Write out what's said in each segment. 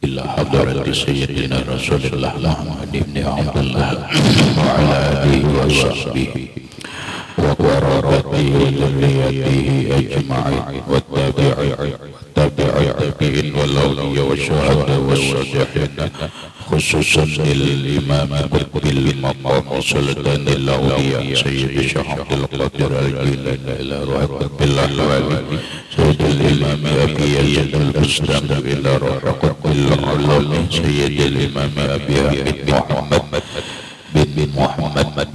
إلى حضرة سيدنا رسول الله محمد بن عبد الله وعلى آله وصحبه وقرابته وذريته أجمعين والتابعين والأولياء والشهداء والصالحين خصوصا للإمام قطب المقام سلطان الأولياء سيد الشيخ عبد القادر الجيلاني إلى روح قطب الأحوال سيد الإمام أبي يزيد البستاني إلى روح قطب العلوم سيد الإمام أبي حميد بن محمد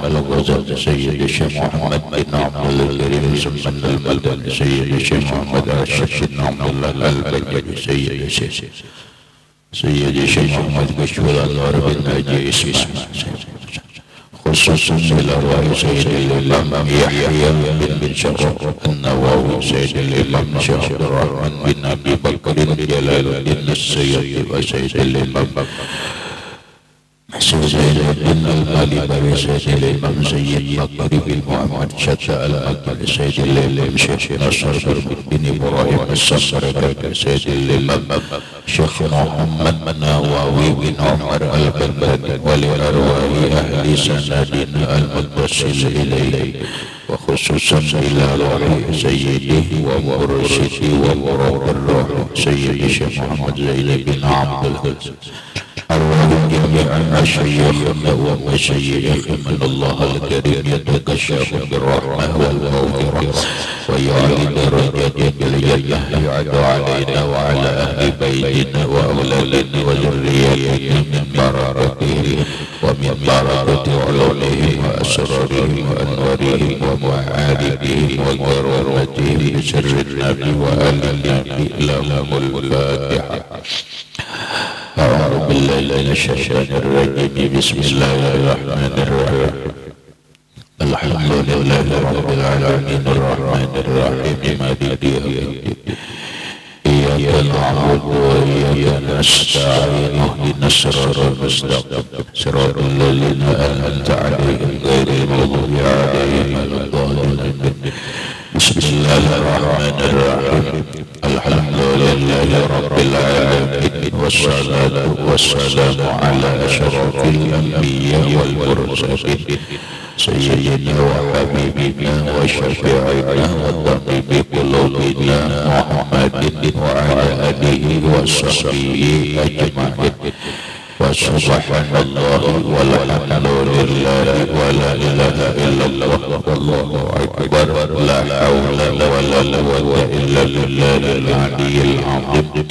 الغزالي سيد الشيخ محمد بن عبد الله الكريم سمن المدني سيد الشيخ محمد الرشيد بن عبد الله البجلي سيد الشيخ محمد بشوي الأنوار بن ناجي اسمه خصوصا إلى رأي سيد الإمام يحيى بن شرف النووي سيد الإمام شيخ عبد الرحمن بن أبي بكر جلال الدين السيد وسيد الإمام سيد بن المالي سيد الإمام سيد بكر بن محمد شتى المكي سيد الإمام شيخ نصر بن إبراهيم السمرقندي سيد الإمام شيخ محمد نواوي بن عمر البغدادي ولأرواح أهل سندنا المتصل إليه وخصوصا إلى روح سيده ومرشده ومراد الروح سيد الشيخ محمد زين بن عبد الهادي أرواح جميع مشايخنا ومشايخنا الله الكريم يتكشف بالرحمة والمغفرة ويعلي درجات بالجنة يعد علينا وعلى أهل بيتنا وأولادنا وذرياتنا من بركته ومن بركة علومهم وأسرارهم وأنوارهم ومعارفهم وكرامتهم بسر النبي وآل النبي لهم الفاتحة. أعوذ بالله من الشيطان الرجيم بسم الله الرحمن الرحيم الحمد لله رب العالمين الرحمن الرحيم مالك يوم الدين إياك نعبد وإياك نستعين اهدنا الصراط المستقيم صراط الذين أنعمت عليهم غير المغضوب عليهم ولا الضالين بسم الله الرحمن الرحيم الحمد لله رب العالمين والصلاة والسلام على أشرف الأنبياء والمرسلين سيدنا وحبيبنا وشفيعنا وطبيب قلوبنا محمد وعلى آله وصحبه أجمعين وسبحان الله والحمد لله ولا إله إلا الله والله أكبر لا حول ولا قوة إلا بالله العلي العظيم.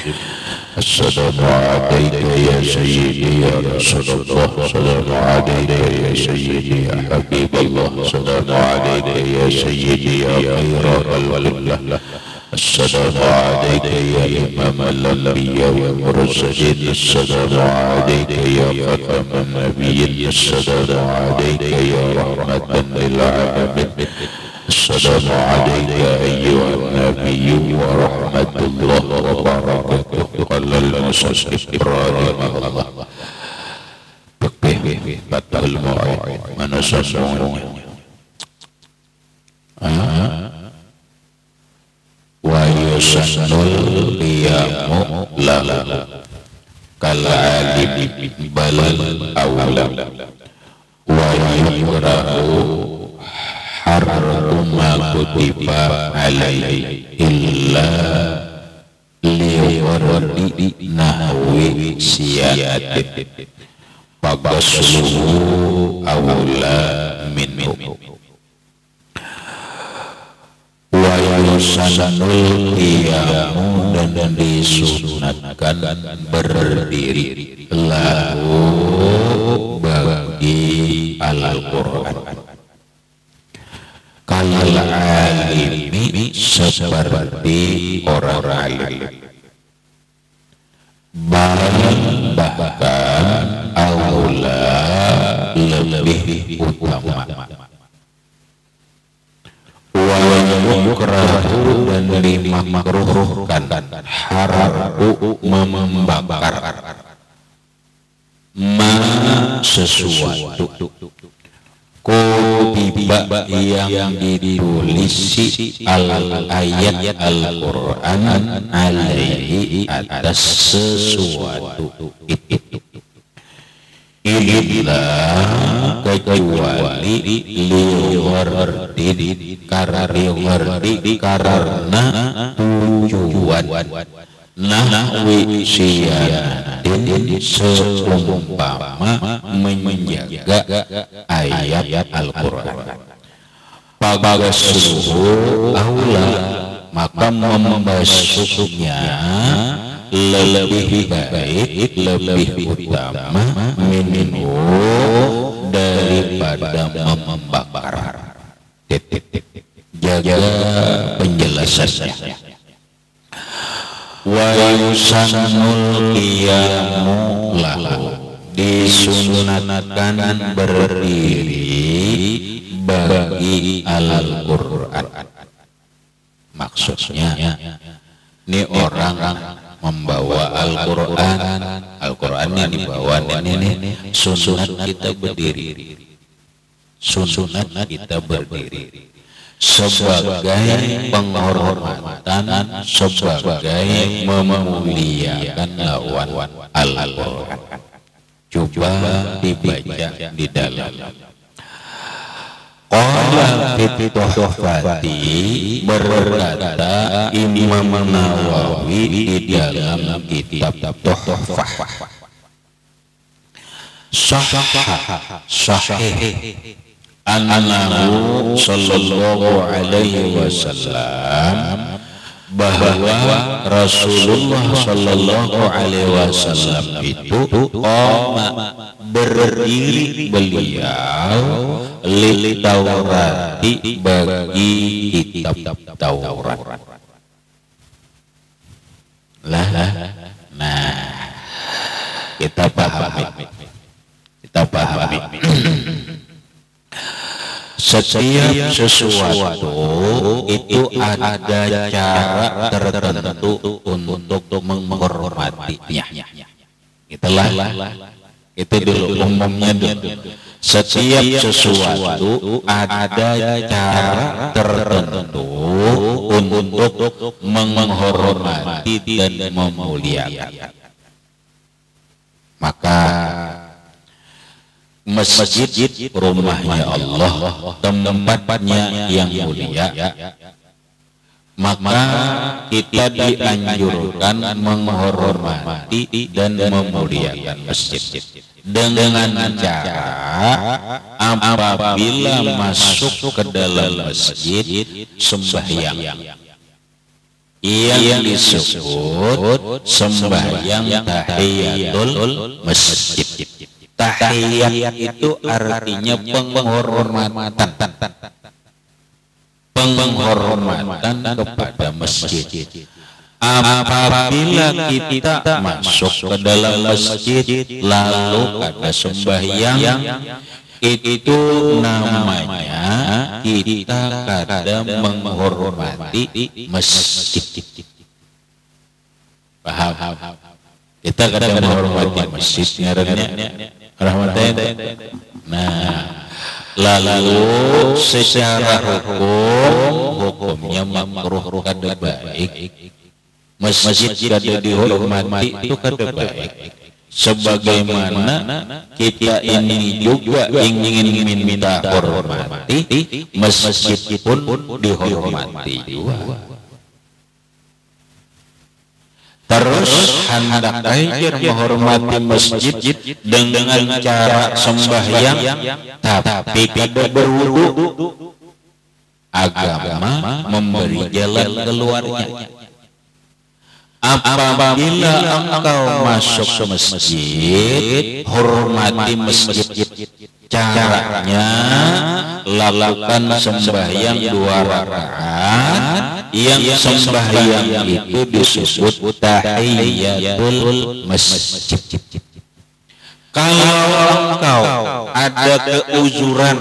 السلام عليك يا سيدي يا رسول الله السلام عليك يا سيدي يا حبيب الله السلام عليك يا سيدي يا خير خلق الله السلام عليك يا إمام الأنبياء والمرسلين السلام عليك يا ختم النبيين السلام عليك يا رحمة للعالمين السلام عليك أيها النبي ورحمة الله وبركاته قال المصنف رحمه الله فتح المعين من سمعوني ويسنل قيام له كالعالم بل أولى ويكره حرم ما كتب عليه إلا لورد نحو سيادة فغسله أولى منه wa yusanul qiyamu dan disunatkan berdiri lahu bagi Al-Quran kal alimi seperti orang alim bahkan aula lebih utama wa yukrahu dan dimakruhkan haraku membakar ma sesuatu kutiba yang ditulisi ayat Al-Quran alaihi atas sesuatu itu illa kecuali liwardi karena tujuan nahwi siyadin seumpama menjaga ayat Al-Quran pagasuhu aula maka membasuhnya lebih baik lebih utama minhu daripada membakar. Jaga penjelasannya. Wa yusannul qiyamu lahu disunatkan berdiri bagi Al-Quran. Maksudnya ini orang membawa Al-Quran yang dibawa ini sunat kita berdiri, sunat kita berdiri sebagai penghormatan, sebagai memuliakan lawan Al-Quran. Coba dibaca di dalam. Qala fi Tuhfati berkata Imam Nawawi di dalam kitab Tuhfah sahih annahu sallallahu alaihi wasallam bahwa Rasulullah sallallahu alaihi wasallam itu berdiri beliau li Taurati bagi kitab Taurat. Nah, kita pahami. Setiap sesuatu itu ada cara tertentu untuk menghormatinya. Itulah itu dulu umumnya dulu. Setiap sesuatu ada cara tertentu untuk menghormati dan memuliakan. Maka masjid rumahnya Allah, tempatnya yang mulia, maka kita dianjurkan menghormati dan memuliakan masjid dengan cara apabila masuk ke dalam masjid sembahyang yang disebut sembahyang tahiyatul masjid. Tahiyat itu artinya penghormatan kepada masjid. Apabila kita masuk ke dalam masjid lalu ada sembahyang, itu namanya kita kadang menghormati masjid. Paham? Kita kadang menghormati masjid rahmatan. Nah, lalu secara hukumnya makruh kada baik. Masjid kada dihormati itu kada baik. Sebagaimana kita ini juga ingin minta hormati, masjid pun dihormati juga. Terus hendak aja menghormati masjid dengan cara sembahyang, tapi kada berwudu. Agama memberi jalan keluarnya. Apabila engkau masuk ke masjid, hormati masjid. Caranya lakukan sembahyang 2 rakaat. Yang sembahyang itu disebut tahiyatul masjid. Kalau engkau ada keuzuran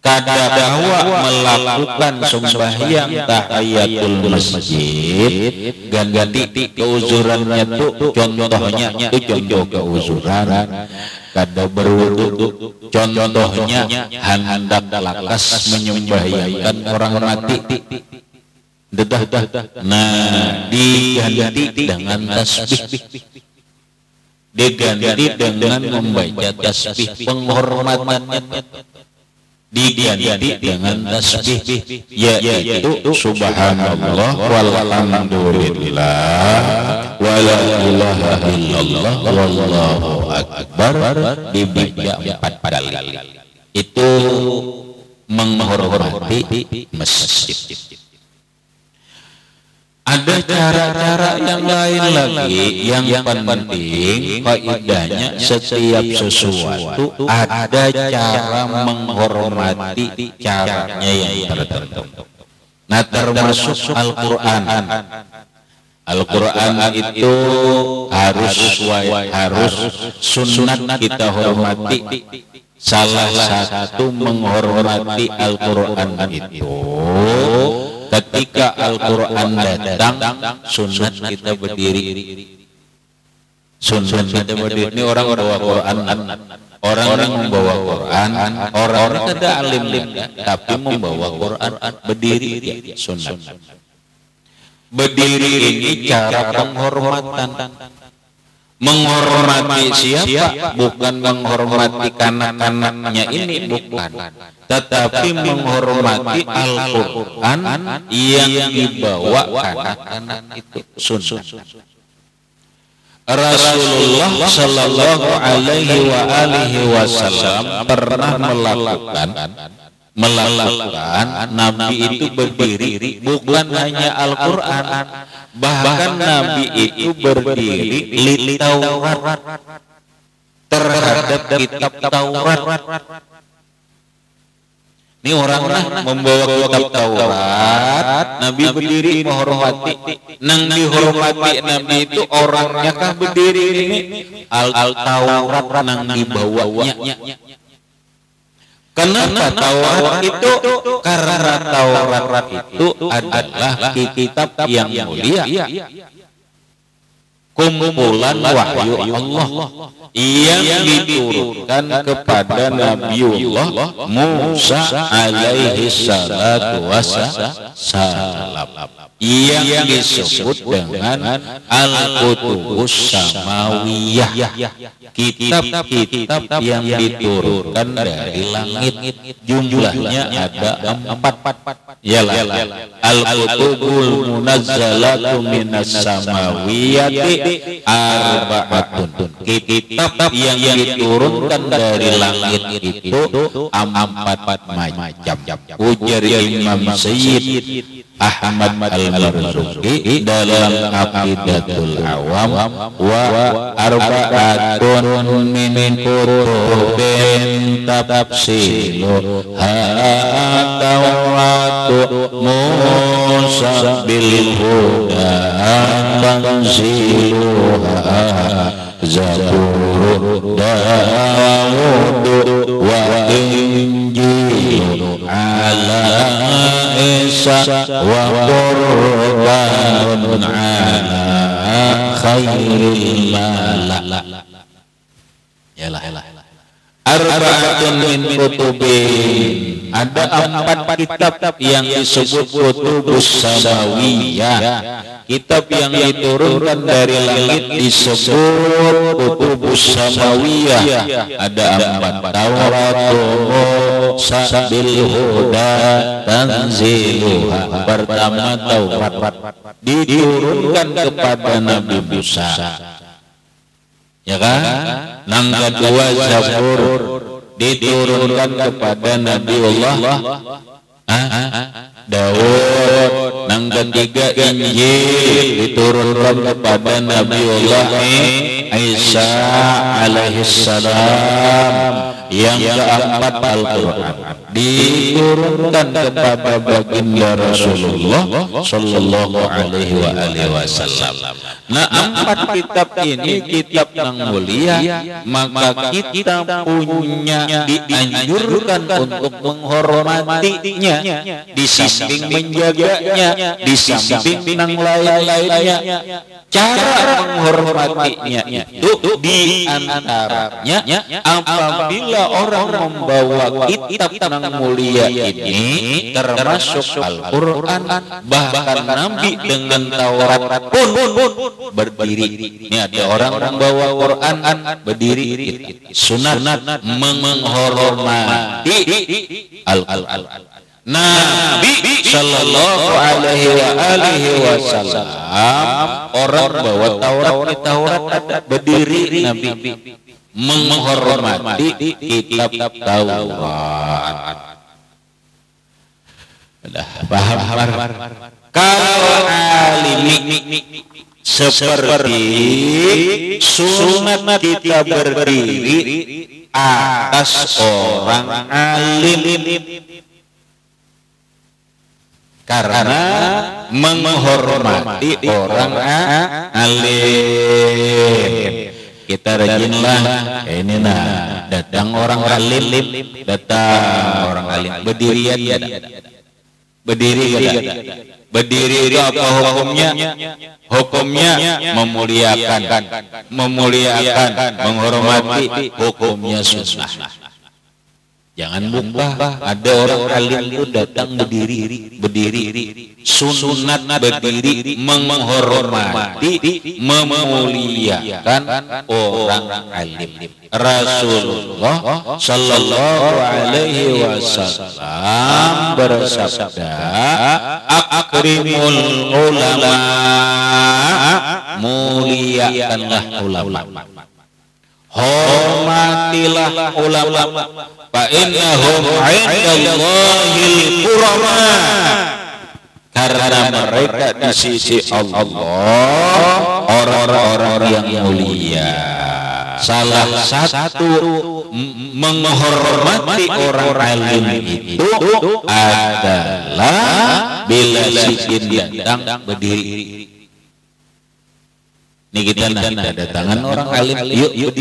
kadang-kala melakukan sembahyang tahiyatul masjid ganti keuzurannya tuh contohnya itu contoh keuzuran kada berwudu contohnya hendak lakas menyembahyangkan orang mati dedah nah diganti dengan tasbih diganti dengan membaca tasbih penghormatannya diganti dengan tasbih yaitu subhanallah walhamdulillah wala ilaha illallah wallahu akbar dibaca 4 kali. Itu menghormati masjid. Ada cara-cara yang lain lagi yang penting faedahnya setiap sesuatu ada cara menghormati caranya yang tertentu. Nah termasuk Al-Quran. Al-Quran itu harus sunat kita hormati. Salah satu menghormati Al-Quran itu ketika Al-Quran datang, sunat kita berdiri. Sunat kita berdiri. Ini orang bawa Quran, orang membawa Quran, orang tidak alim tapi membawa Quran berdiri dia sunat. Berdiri ini cara penghormatan. Menghormati siapa? Bukan menghormati kanak-kanaknya ini, bukan. Tetapi menghormati Al-Quran yang dibawa kanak-kanak itu sunat. Rasulullah Sallallahu Alaihi Wasallam pernah melakukan Nabi itu berdiri, bukan hanya Al-Quran, bahkan Nabi itu berdiri li Taurat, terhadap kitab Taurat. Ini orang membawa kitab Taurat, Nabi berdiri menghormati. Nang dihormati Nabi itu orangnya kah berdiri ini? Al-Taurat nang dibawanya. Kenapa Taurat itu? Karena Taurat itu adalah kitab yang mulia, kumpulan wahyu Allah yang diturunkan kepada Nabiullah Musa alaihi salatu wassalam, yang disebut dengan Al-Kutubus Samawiyah, kitab-kitab yang diturunkan dari langit. Jumlahnya ada 4. Yalah, Al-Kutubul Munazzalatu Minas Samawiyati arba'atun. Kitab yang diturunkan dari langit itu 4 macam. Ujar Imam Sayyid Ahmad Al-Marzuki dalam Aqidatul Awam, wa arba'atun min kutubin tafsiluha Tauratu Musa bil huda tanziluha Zabur Dawud wa Injil ala Isa wa Qurbanun ala khairil malak. Yalah. Arba'atun min kutubin. Ada 4 kitab yang disebut Kutubus Samawiyah. Kitab yang diturunkan dari langit disebut Kutubus Samawiyah. Ada 4. Taurat Musa bil huda tanziluha. Pertama Taurat diturunkan kepada Nabi Musa, ya kan? Nang kedua Zabur diturunkan kepada Nabiullah Daud. Nang ketiga Injil diturunkan kepada Nabiullah Isa alaihissalam. Yang keempat, Al-Quran diturunkan kepada baginda Rasulullah sallallahu alaihi wasallam. Nah, 4 kitab ini kitab yang mulia, maka kita punya dianjurkan untuk menghormatinya, di samping menjaganya, di samping yang lain-lainnya. Cara menghormatinya itu di antaranya apabila orang membawa kitab yang mulia ini, termasuk Al-Quran, bahkan Nabi dengan Taurat pun berdiri. Ini ada orang membawa Quran berdiri, sunat menghormati Al-Quran. Nabi sallallahu alaihi wasallam, orang bawa Taurat berdiri, Nabi menghormati kitab Taurat. Paham? Kalau alimi seperti sunat kita berdiri atas orang alim, karena menghormati orang alim. Kita rajinlah ini datang orang alim, berdiri itu apa hukumnya? Hukumnya memuliakan, menghormati, hukumnya sunnah. Jangan lupa ada orang alim itu datang berdiri, sunat berdiri, menghormati, memuliakan orang alim. Rasulullah sallallahu alaihi wasallam bersabda, akrimul ulama, muliakanlah ulama, hormatilah ulama, fa innahum 'indallahil qurama, karena mereka di sisi Allah orang-orang yang mulia. Salah satu menghormati orang alim itu adalah bila si datang berdiri. Ini kita datangan orang alim, yuk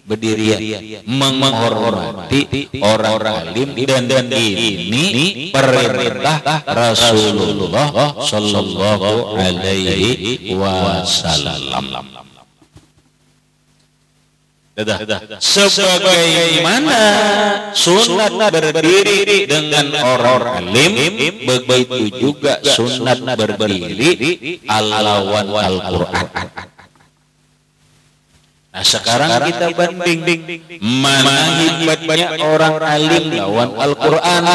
berdiri, menghormati orang alim, dan ini perintah Rasulullah sallallahu alaihi wasallam. Sebagaimana sunat berdiri dengan orang alim, begitu juga sunat berdiri alawan Al-Quran. Nah, sekarang kita banding mana hebatnya orang alim lawan Al-Quran.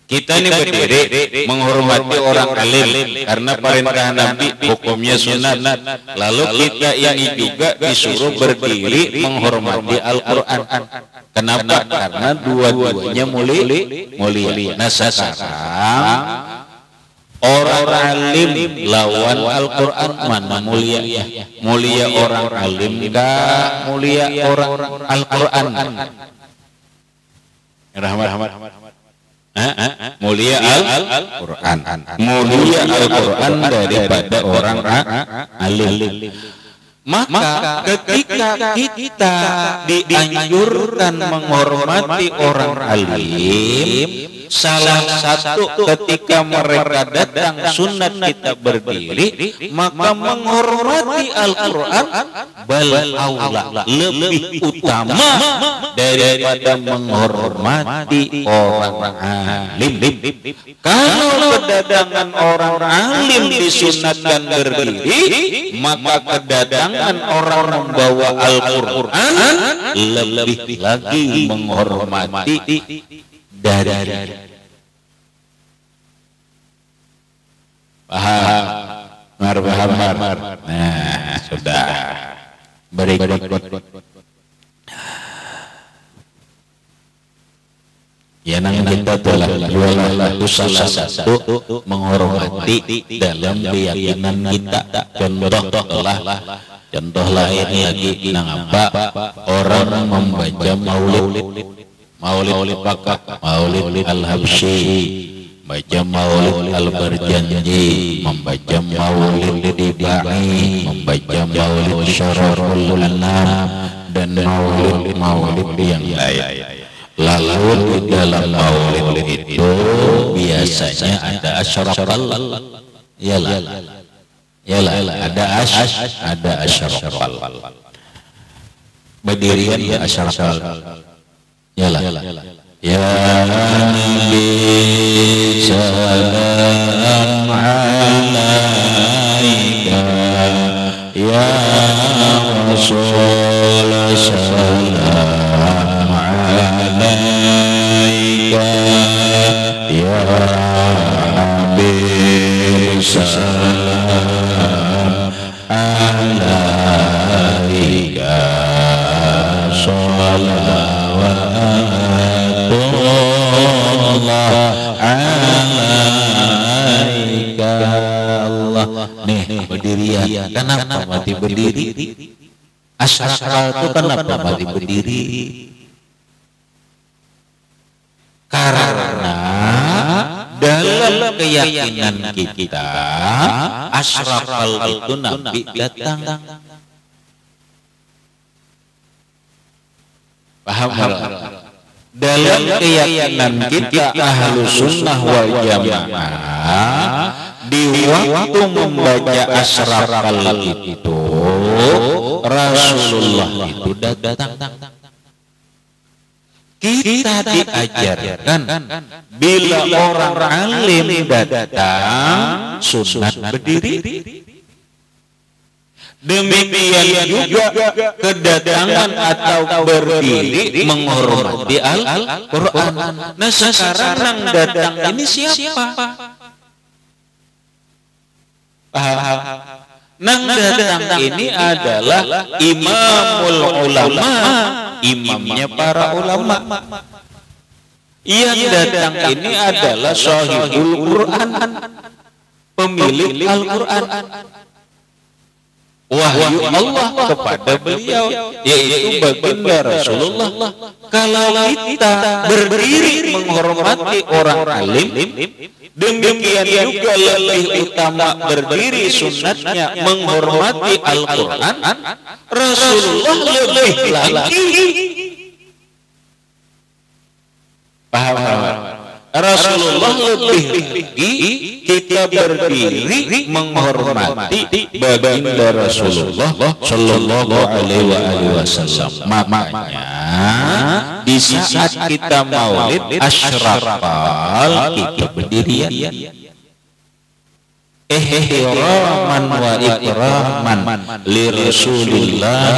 Kita ini berdiri menghormati orang alim karena perintah Nabi, hukumnya sunat. Lalu kita ini juga disuruh berdiri menghormati Al-Quran. Kenapa? Karena dua-duanya mulia. Nah, sekarang orang alim lawan Al-Quran, mana mulianya? Mulia orang alim kah? Mulia orang Al-Quran? Rahmat. Mulia Al-Quran, mulia Al-Quran daripada orang alim. Maka ketika kita dianjurkan menghormati orang alim, salah satu ketika mereka datang sunat kita berdiri, maka menghormati Al-Quran bal aula, lebih utama daripada menghormati orang alim. Kalau kedatangan orang alim disunatkan berdiri, maka kedatangan orang membawa Al-Quran lebih lagi menghormati dari. Paham. Nah, sudah. Berikut. Ya, nang kita telah salah satu menghormati dalam keyakinan kita. Contoh telah Contoh lain lagi apa? Orang membaca maulid Pakak, maulid Al-Habsyi, baca maulid Al-Barjanji, membaca maulid Dibai, membaca maulid Syaraful Anam, dan maulid yang lain. Lalu di dalam maulid itu biasanya ada asyarafal, ada asyarafal, berdirian ya asyarafal, ya Nabi salam alaika, ya Rasul salam alaika, ya Habib salam alaika, salawatullah alaika. Allah nih berdiri, kenapa mati berdiri? Asyarafal itu kenapa mati berdiri? Karena dalam keyakinan kita asyarafal itu Nabi datang. Paham? Dalam keyakinan kita Ahlus Sunnah wal Jamaah, di waktu membaca asyarafal itu Rasulullah itu datang. Kita diajarkan bila orang alim datang sunat berdiri. Demikian juga kedatangan atau berdiri menghormati Al-Quran. Nah sekarang yang datang ini siapa? Yang datang ini adalah imamul ulama, imamnya para ulama. Yang datang ini adalah sahibul Quran, pemilik Al-Quran. Wahyu Allah kepada beliau, yaitu baginda Rasulullah. Kalau kita berdiri menghormati orang alim, demikian juga lebih utama berdiri sunnatnya menghormati Al-Quran. Rasulullah lebih lagi. Paham? Rasulullah lebih lagi kita berdiri menghormati baginda Rasulullah Shallallahu Alaihi Wasallam. Makanya di saat kita maulid asyarafal kita berdiri ihraman wa ikraman li Rasulillah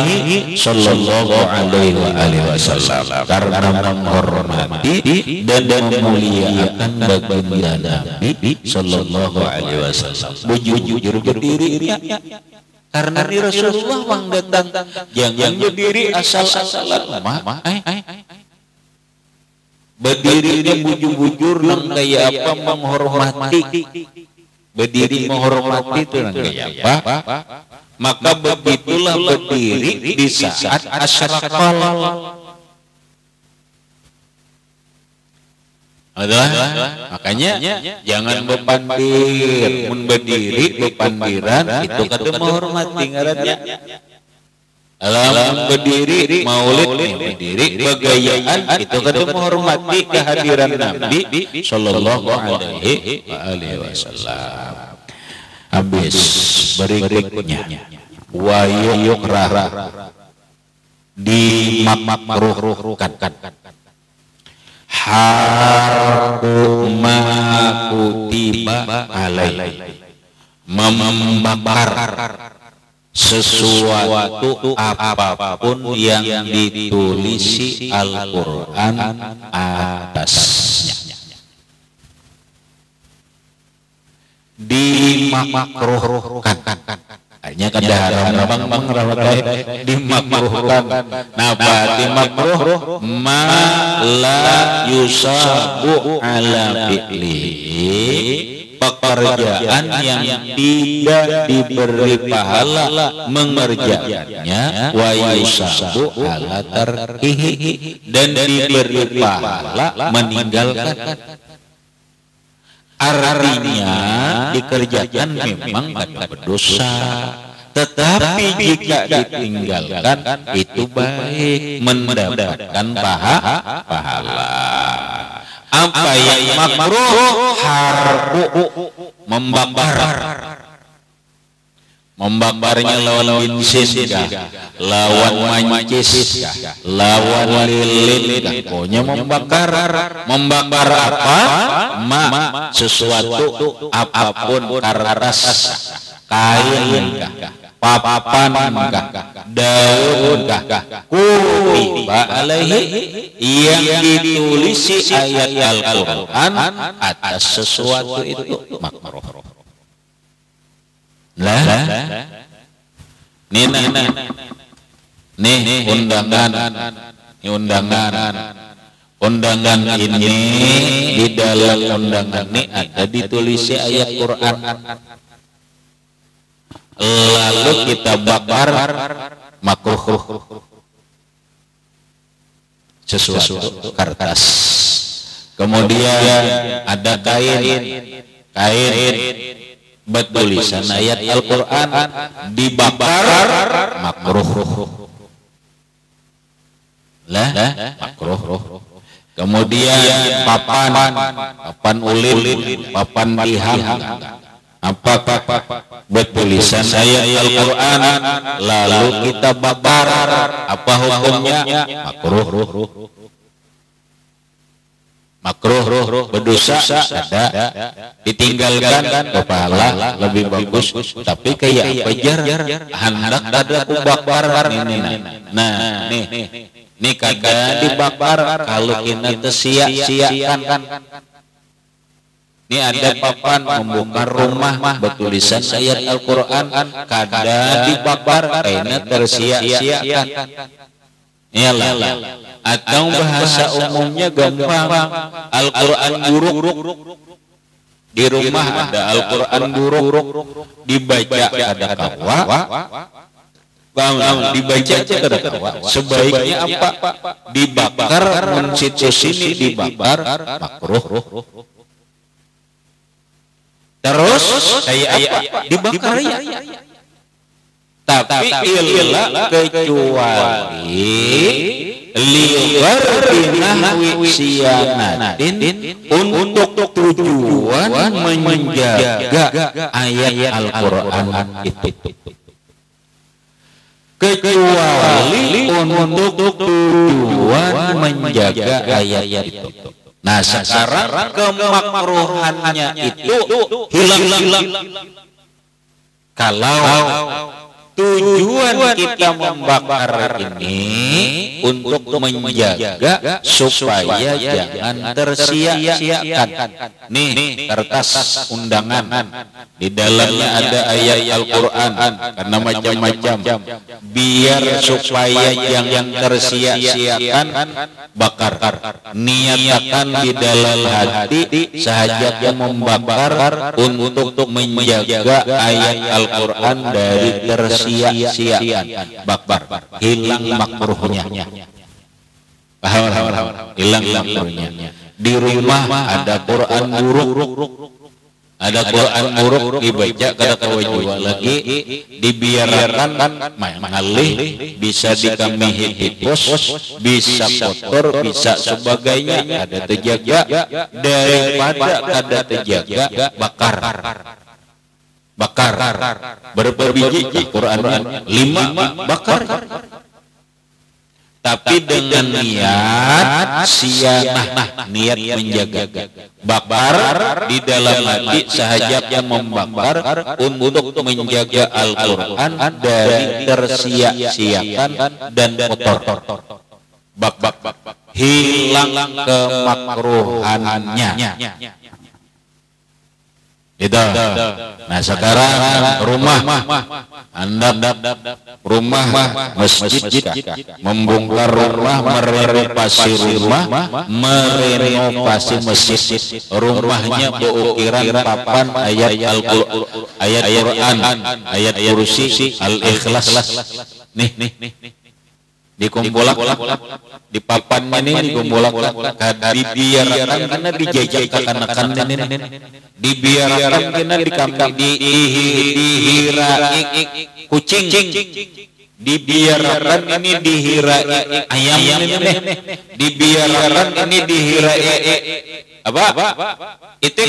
sallallahu alaihi wasallam, karena menghormati dan memuliakan baginda Nabi sallallahu alaihi wasallam. Bujur berdiri karena di Rasulullah wang datang, jangan berdiri asal-asalan. Berdirinya bujur-bujur nang kayak apa menghormati. Berdiri menghormati itu kayak apa? Maka begitulah berdiri di saat asyarafal. Makanya jangan bepandir, mun berdiri bepandiran itu kata menghormati ngarannya. Alam berdiri maulid berdiri begayaan itu kata menghormati kehadiran Nabi sallallahu alaihi wasallam. Habis berikutnya wa yukrah dimakruhkan harbu ma kutiba alaihi, membakar sesuatu apapun yang ditulisi Al-Quran atasnya. Dimakruhkan. Hanya kedaharan bang dimakruhkan. Napa dimakruh? Ma la yusabu ala fi'li, pekerjaan yang tidak diberi pahala mengerjakannya, wa yusabu ala tarkihi, dan diberi pahala meninggalkan. Artinya dikerjakan memang tidak berdosa, tetapi jika ditinggalkan itu baik, mendapatkan pahala. Apa yang makruh? Harbu, membakarnya lawan bensin kah, lawan mancis kah, lawan lilin kah, pokoknya membakar apa? Sesuatu apapun, kertas, kain kah, papan kah, daun kah, kutiba alaihi, yang ditulisi ayat Al-Quran atas sesuatu itu makruh. Lah, nih undangan ini, di dalam undangan ini ada ditulisi ayat Quran. Lalu kita bakar makruh, sesuatu kertas. Kemudian ada kain bertulisan ayat Al-Quran, dibakar makruh. Lah, makruh. Kemudian papan ulin, papan bihang, apa bertulisan ayat Al-Quran, lalu kita bakar, apa hukumnya? Makruh, berdosa, ada, ditinggalkan pahala lebih bagus. Tapi kayak pejar, hendak ada kubakar ini. Nah, nih kagak dibakar, kalau kita tersia-siakan. Ini ada papan membongkar rumah bertulisan ayat Al-Quran, kagak dibakar, karena tersia-siakan. Iyalah. Atau bahasa umumnya gampang, Al-Quran buruk. Di rumah ada Al-Quran buruk, dibaca ada kawa, dibaca ada kawa. Sebaiknya apa? Dibakar, mensitu sini dibakar, makruh. Terus kayak apa? Dibakar ya. Tapi ilah kecuali liwardinahwi siyanatin, untuk tujuan menjaga ayat Al-Quran itu. Kecuali untuk tujuan menjaga ayat itu. Nah, sekarang kemakruhannya itu hilang. Kalau tujuan kita membakar ini untuk menjaga supaya jangan tersia-siakan. Nih kertas undangan, di dalamnya ada ayat Al-Quran, karena macam-macam. Biar supaya jangan tersia-siakan, bakar. Niatkan di dalam hati sahaja membakar untuk menjaga ayat Al-Quran dari tersia-siakan. Bakar, hilang makruhnya. Paham? Hilang makruhnya. Di rumah ada Quran buruk, dibaca kada kewajiban lagi, dibiarkan mengalih, bisa dikamihi tipus, bisa kotor, bisa sebagainya, ada terjaga. Daripada kada terjaga, bakar. Berapa biji Quran? 5, bakar. Tapi dengan niat sianah, niat menjaga. Bakar di dalam hati sahaja membakar untuk menjaga Al-Quran dari tersia-siakan dan kotor. Hilang kemakruhannya. Itu. Nah sekarang rumah rumah masjid membongkar rumah, merenovasi rumah, merenovasi masjid. Rumahnya beukiran papan ayat Al-Quran, ayat kursi, Al-Ikhlas. Nih dikumpulak di papannya nih dikumpulak dibiarkan karena dijajak kekanakan dibiarkan karena dihirai kucing, dibiarkan ini dihirai ayam ini, dibiarkan ini dihirai apa itu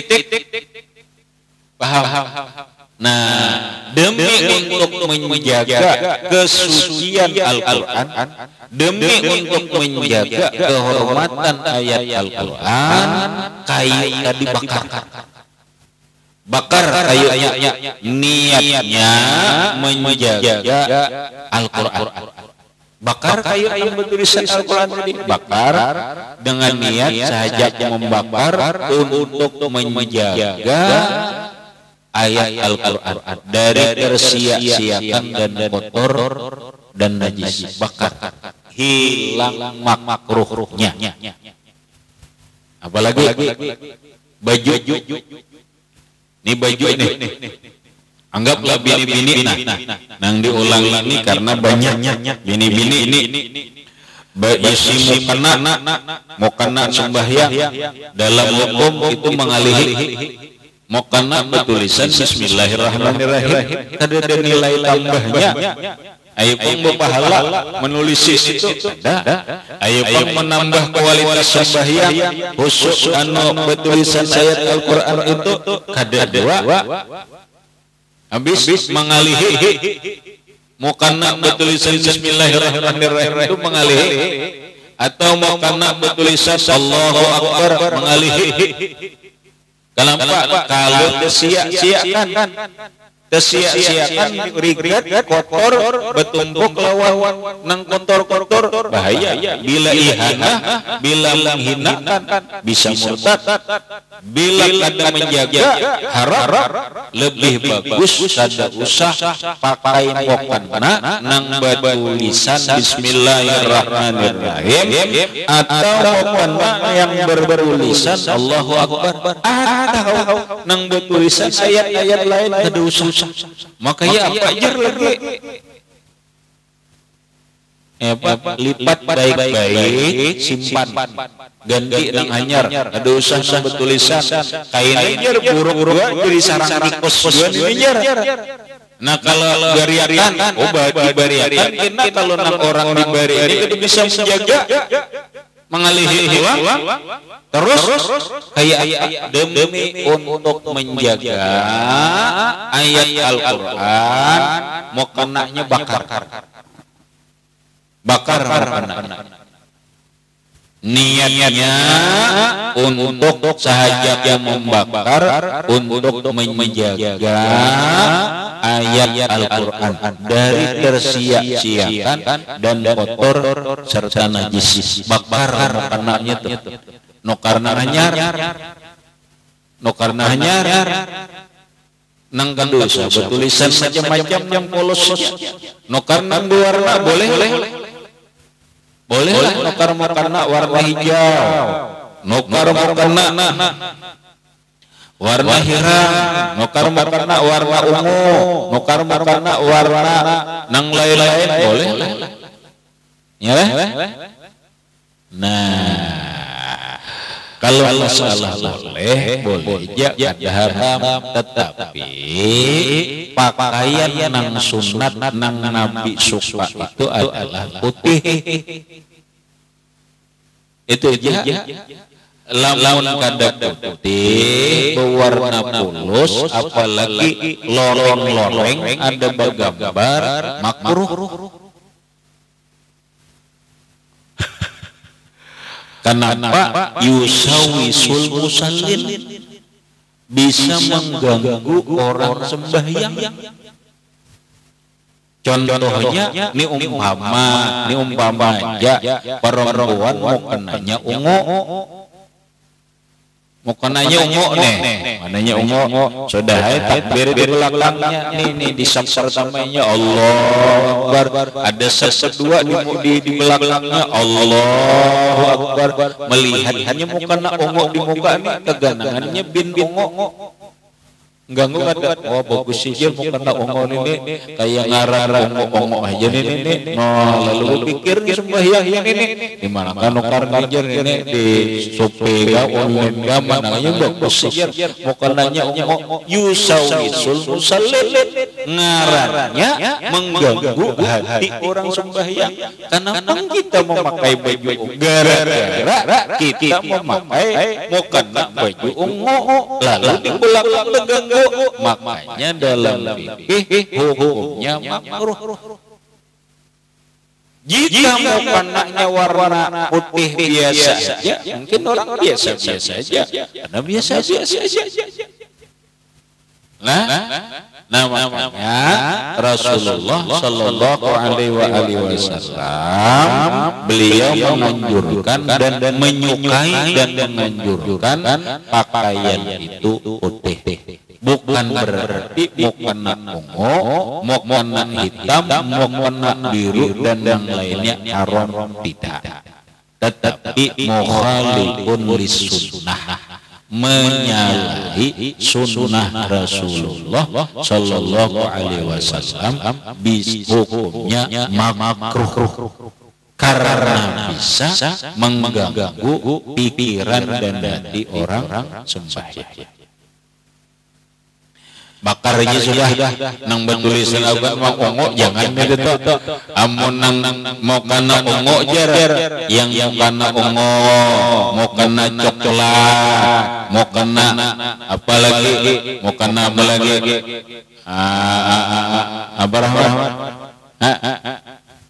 paham. Nah, demi untuk menjaga kesucian Al-Quran, demi untuk menjaga kehormatan ayat Al-Quran, kayu tadi bakar kayu-kayunya, niatnya menjaga Al-Quran. Bakar kayu bertulisan Al-Quran tadi, bakar dengan niat saja membakar untuk menjaga ayat Al-Quran dari tersia-siakan dan kotor dan najis. Bakar, hilang makruhnya. Apalagi baju, ini baju nih, anggaplah bini-bini, nang diulang ini karena banyak bini-bini ini isi mukena sembahyang dalam hukum itu mengalihi mukena bertulisan Bismillahirrahmanirrahim, ada nilai tambahnya. Ayo pun berpahala menulis itu ada. Ayo pun menambah kualitas sembahyang khusus bertulisan ayat Al-Quran itu kada dua. Habis mengalihi mukena bertulisan Bismillahirrahmanirrahim itu mengalihi, atau mukena bertulisan Allahu Akbar mengalihi. Kalau tersia-siakan rigat kotor bertumpuk lawan nang kotor bahaya. Bila ihana, bila menghinakan bisa murtad. Bila kada menjaga harap, lebih bagus kada usah pakai mukena nang bertulisan Bismillahirrahmanirrahim, atau mukena yang bertulisan Allahu Akbar, atau nang bertulisan ayat-ayat lain kada usah. Maka ya apa ajar lagi lipat baik-baik, simpan, ganti nang anyar, ada usah bertulisan kain anyar buruk-buruk jadi sarang tikus anyar. Nah kalau bariakan, dibariakan, karena kalau nang orang dibari ini itu bisa menjaga mengalihi hilang terus kayak demi untuk menjaga ayat Al-Quran, mukenanya bakar niatnya untuk sahaja membakar, untuk menjaga ayat Al-Quran dari tersia-siakan dan kotor serta najis. Bakar mukenanya tuh no karena hanyar nang dosa bertulisan macam-macam yang polosnya no karena warna boleh lah no karena warna hijau, no karena warna hiram, no karena warna ungu, no karena warna nang lain-lain boleh ya. Nah kalau masalah boleh ya kada haram, tetapi pakaian nang sunat nang Nabi suka itu adalah putih. Itu aja. Lamun kada putih berwarna polos, apalagi loreng-loreng ada bergambar, makruh. Kenapa? Yusawisul musallin, bisa mengganggu orang sembahyang. Contohnya ini umpama aja perempuan mukenanya ungu, Mukananya ungu nih, mananya ungu, sudah takbir di belakangnya, nih di saf pertamanya Allah Akbar, ada saf kedua di belakangnya Allahu Akbar, melihat hanya mukana ungu di muka ini, keganangannya bin ungu. Ganggu ada, oh bagus sih dia mukana ungu ini, kayak ngarang ungu aja nih, no lalu pikir sembahyang ini, di mana kan nukar ngajar ini di Shopee online namanya bagus sih dia mukananya ungu, yusawisul musallin, ngarangnya mengganggu hati orang sembahyang. Kenapa kita memakai baju ungu? Gara-gara kita memakai mukana baju ungu, lalu di belakang mengganggu. Makanya dalam fikih hukumnya makruh. Jika mukananya warna putih biasa saja, mungkin orang biasa-biasa saja, karena biasa-biasa saja. Nah makanya Rasulullah Shallallahu Alaihi Wasallam beliau menganjurkan dan menyukai dan menganjurkan pakaian itu putih. Bukan berarti mukena ungu, mukena hitam, mukena biru dan yang lainnya haram, tidak. Tetapi mukhalifun lisunnah, menyalahi sunnah Rasulullah Sallallahu Alaihi Wasallam, hukumnya makruh karena bisa mengganggu pikiran dan hati orang sembahyang. Bakarnya sudah nang betulisan agak mau ungu jangan itu amun nang mau kana ungu jar yang kana ungu mau kana coklat mau kana apalagi mau kana apalagi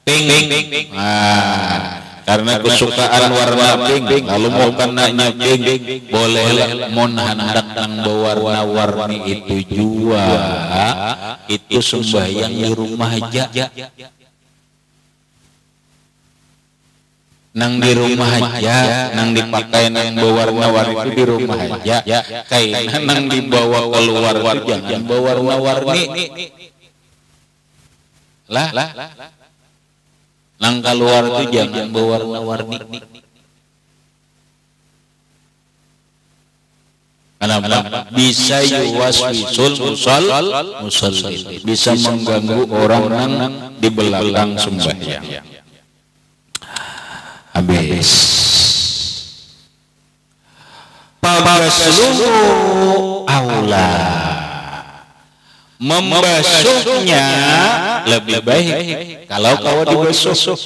pink karena kesukaan warna pink, lalu mau kenanya pink, boleh mon hendak nang berwarna-warni itu jua, itu sembahyang di rumah aja. Nang di rumah aja, nang dipakai nang berwarna-warni itu di rumah aja. Kayak nang dibawa keluar itu jangan berwarna-warni. Lah. Nang keluar itu jangan berwarna-warni. Kenapa? Bisa yuwaswisul musallin, bisa mengganggu orang nang di belakang sembahyang. Habis. Pabasluhu aula. Membasuhnya lebih baik kalau kau dibasuh.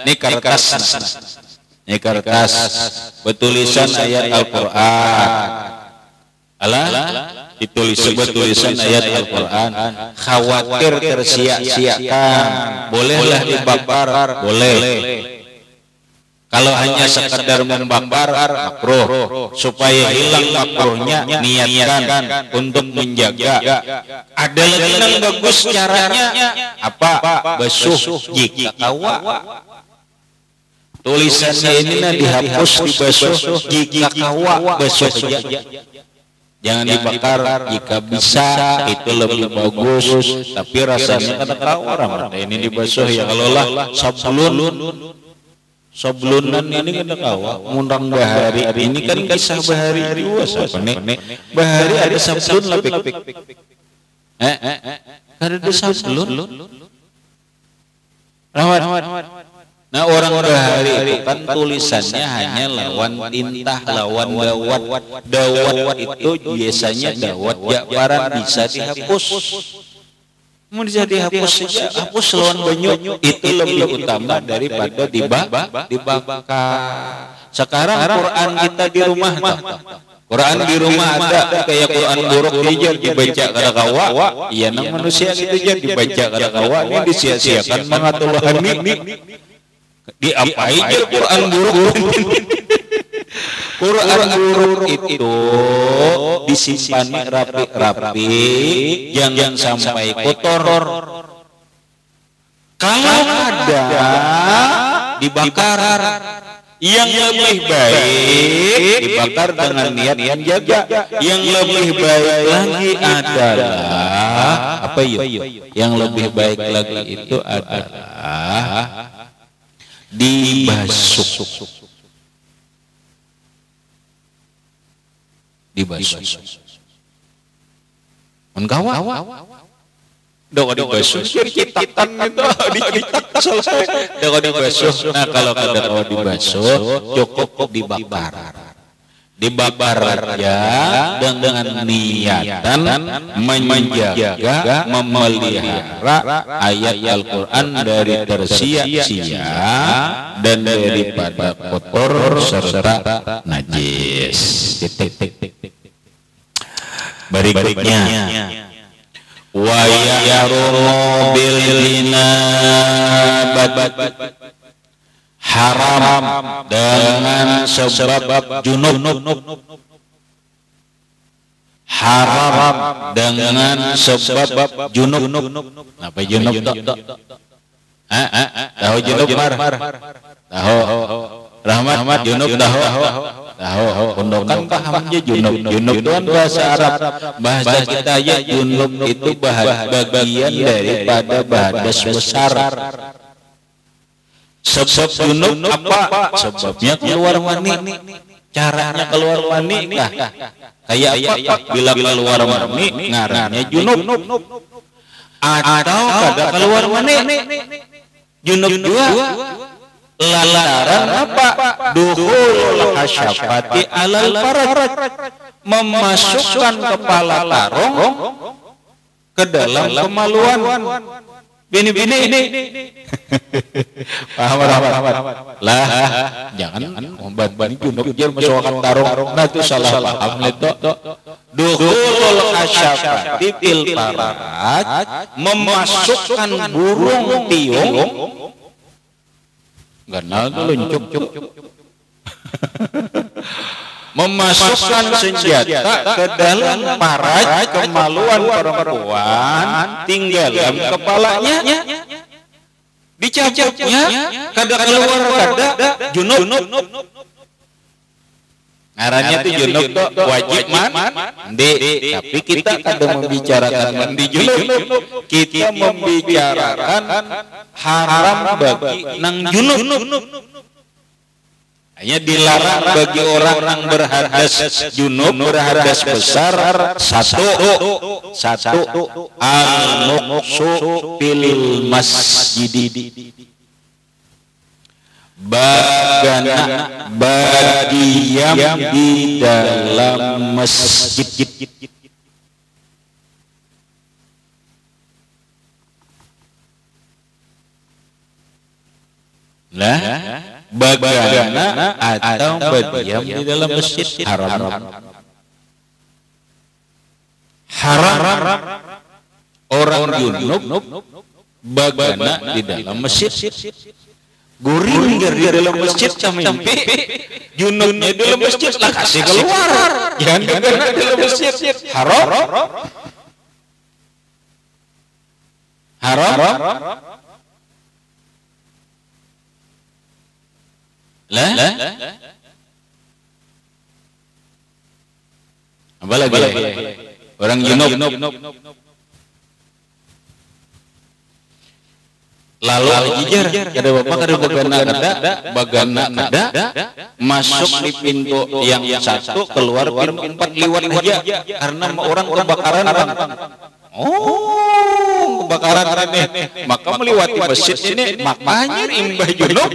Ini kertas bertulisan ayat Al-Quran. Ditulisan ayat Al-Quran. Khawatir tersia-siakan, bolehlah dibakar, boleh. Kalau hanya sekedar membakar makruh, supaya hilang makruhnya niatkan untuk menjaga. Ada lagi yang bagus caranya apa? Basuh jika kawa. Tulisannya ini dihapus dibasuh jika kawa, basuh saja. Jangan dibakar jika bisa, itu lebih bagus. Tapi rasanya kata kawa, ini dibasuh ya kalau lah sebulunan ini kena kawa ngundang Bahari ini kan kisah Bahari dua nih Bahari ada sablun lebih ada sablun rawat. Nah orang Bahari itu kan tulisannya hanya lawan tintah, lawan dawat itu biasanya dawat jabaran bisa dihapus. Mau jadi hapus saja, hapus lawan banyu itu lebih utama daripada dibakar. Sekarang Quran kita di rumah Quran di rumah ada kayak Quran buruk hijau dibaca kada kawa. Iya nang manusia gitu aja dibaca kada kawa ini disia-siakan mangatuluhan ini. Diapain aja Quran buruk. Quran buruk itu disimpan rapi-rapi, jangan sampai kotor. Kalau ada dibakar, Yang lebih baik dibakar dengan niat menjaga. Yang lebih baik lagi adalah apa yuk? Yang lebih baik lagi itu adalah dibasuh. Menggawa. Doa dibasuh, citakan itu dicetak selesai. Doa dibasuh. Nah kalau kada dibasuh, cukup dibakar. Dibakar ya dengan niatan menjaga, memelihara ayat Al-Quran dari tersia-sia dan daripada kotor serta najis. Berikutnya wa yarumu bil jinabat, haram dengan sebab junub, haram dengan sebab junub. Apa junub? Tahu junub mar? Tahu Rahmat junub tahu. Undokan pahamnya junub. Junub itu kan bahasa Arab. Bahasa kita ya junub itu bagian daripada bahadas besar. Sebab junub apa? Sebabnya keluar mani. Caranya keluar mani nah, kayak apa? Bila keluar mani ngarannya junub. Atau kada keluar mani junub juga. Lantaran apa? Dukhulul hasyafati alal faraj, memasukkan kepala tarong ke dalam kemaluan. Bini ini. Paham. Lah, jangan ban junub jer masukkan tarong. Nah itu salah paham itu. Dukhulul hasyafati fil faraj, memasukkan burung tiung. Ganal tuh luncuk. Memasukkan senjata ke dalam faraj kemaluan perempuan, tinggal dalam kepalanya, dicabutnya, kada keluar kada junub. Ngarannya itu junub tuh wajib mandi, tapi kita kada membicarakan mandi junub. Kita membicarakan haram bagi nang junub. Hanya dilarang bagi orang berhadas junub, berhadas besar. Satu al-muqsu fil masjid, berdiam di dalam masjid. Nah, bagaimana atau berdiam di dalam masjid haram. Orang junub bagaimana di dalam masjid. Guring di dalam masjid sampai junubnya di dalam masjid lah kasih keluar. Jangan di dalam masjid. Haram. Lah. Apa lagi? Orang junub. Lalu jijar, kada bapak kada bagana kada masuk di pintu yang satu, keluar pintu 4 liwat aja karena orang kebakaran bang. Kebakaran ini, maka melewati masjid ini, makanya imbah junub.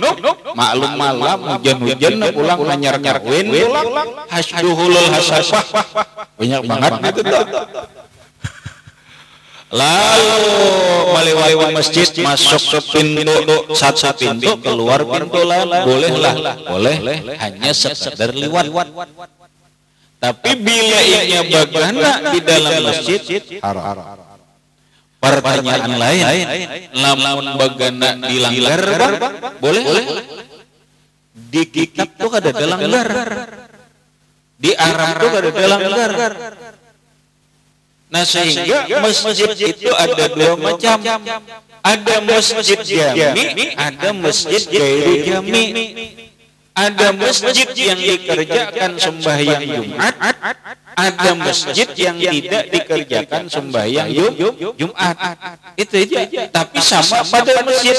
Maklum malam hujan-hujan pulang nanyar kawin, hasduhulul hasafah, banyak banget gitu tuh. Lalu melewati masjid, masuk ke pintu satu pintu, keluar pintu lain, boleh, hanya sekedar lewat. Tapi bila ia bagana di dalam masjid haram. Pertanyaan lain, lamun bagana dilanggar boleh? Di kitab tuh ada langgar, di Arab tuh ada langgar. Nah sehingga masjid itu ada 2 macam. Ada masjid jami, ada masjid gairu jami. Ada masjid yang dikerjakan sembahyang Jumat, ada masjid yang tidak dikerjakan sembahyang Jumat. Itu aja. Tapi sama pada masjid.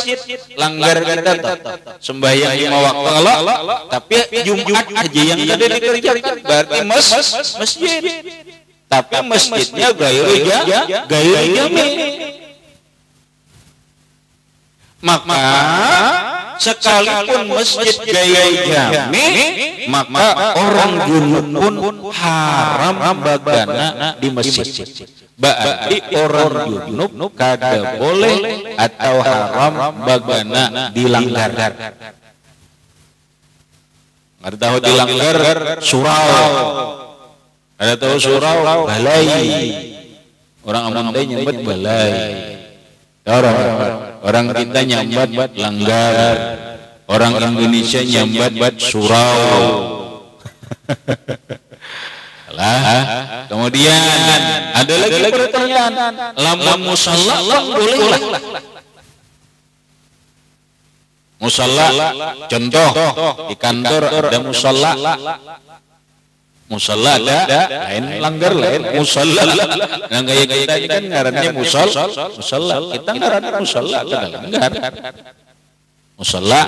Langgar kita sembahyang 5 waktu Allah, tapi Jumat aja yang tidak dikerjakan. Berarti masjid. Tapi masjidnya gairu jami. Maka sekalipun masjid gaya jami, maka orang junub pun haram bagana di masjid. Berarti orang junub kada boleh atau haram bagana dilanggar. Ada tahu dilanggar surau. Ada tahu surau balai. Orang Amanda nyebut balai. Orang kita nyambat langgar, orang Indonesia nyambat surau. Kemudian ada lagi pertanyaan, lamun musalla boleh lah? Musalla, contoh di kantor ada musalla. Musalla ada, lain langgar lain musalla. Nah gaya kita ini kan ngarannya musalla. Kita ngarannya musalla kada langgar. Musalla.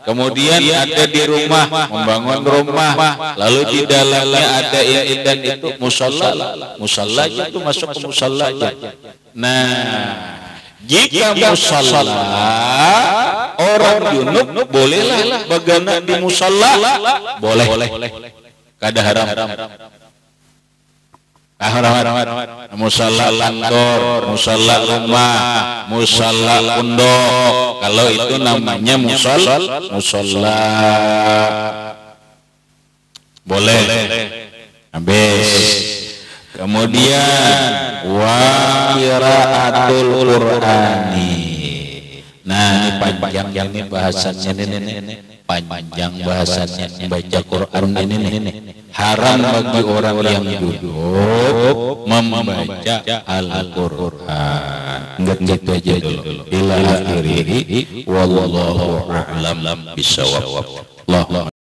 Kemudian ada di rumah, membangun rumah, lalu di dalamnya ada ini dan itu musalla. Musalla itu masuk ke musalla aja. Nah, jika musalla orang junub bolehlah bagana di musalla, boleh. Kada haram. Musalla kantor, musalla rumah, musalla pondok. Kalau itu namanya musalla. Boleh. Habis. Kemudian wa qiraatul Qur'ani. Nah, ini panjang ini bahasannya ini. Panjang bahasanya baca Quran ini haram bagi orang yang duduk membaca Al-Quran. Enggak gitu aja dulu. Ila akhirih wallahu a'lam bishawab.